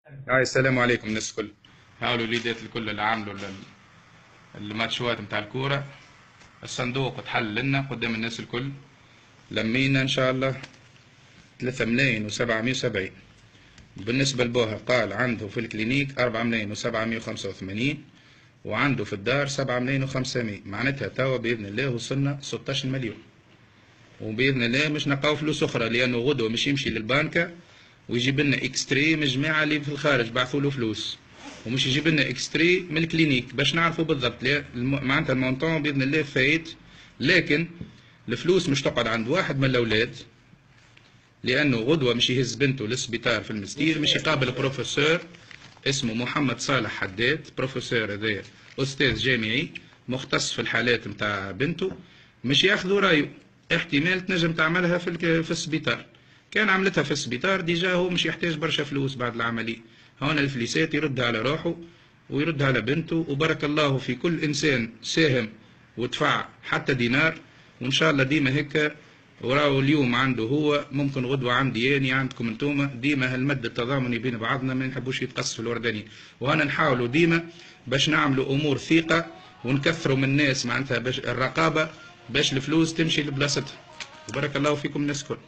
السلام عليكم الناس الكل. هاو الوليدات الكل اللي عملوا الماتشوات نتاع الكورة. الصندوق اتحل لنا قدام الناس الكل، لمينا ان شاء الله 3,770. بالنسبة لبوها قال عنده في الكلينيك 4,785، وعنده في الدار 7,500. معناتها توا بإذن الله وصلنا 16 مليون، وبإذن الله مش نلقاو فلوس أخرى، لأنه غدوة مش يمشي للبنكة ويجيب لنا اكستري من الجماعة اللي في الخارج بعثوا له فلوس، ومش يجيب لنا اكستري من الكلينيك باش نعرفوا بالضبط معناتها المونطون بإذن الله فايت. لكن الفلوس مش تقعد عند واحد من الأولاد، لأنه غدوة مش يهز بنته للسبيطار في المستير، مش يقابل بروفيسور اسمه محمد صالح حداد. بروفيسور هذايا أستاذ جامعي مختص في الحالات متاع بنته، مش ياخذوا رايه. احتمال تنجم تعملها في السبيطار، كان عملتها في السبيطار ديجا، هو مش يحتاج برشا فلوس بعد العملية. هون الفليسات يردها على روحه ويردها على بنته، وبارك الله في كل إنسان ساهم ودفع حتى دينار. وإن شاء الله ديما هيك. وراو اليوم عنده هو، ممكن غدوة عندي يعني عندكم انتوما. ديما هالمد التضامني بين بعضنا، ما نحبوش يتقص في الورداني، وأنا نحاولوا ديما باش نعملوا أمور ثقة ونكثروا من الناس معناتها باش الرقابة، باش الفلوس تمشي لبلاصتها. وبارك الله فيكم الناس كل.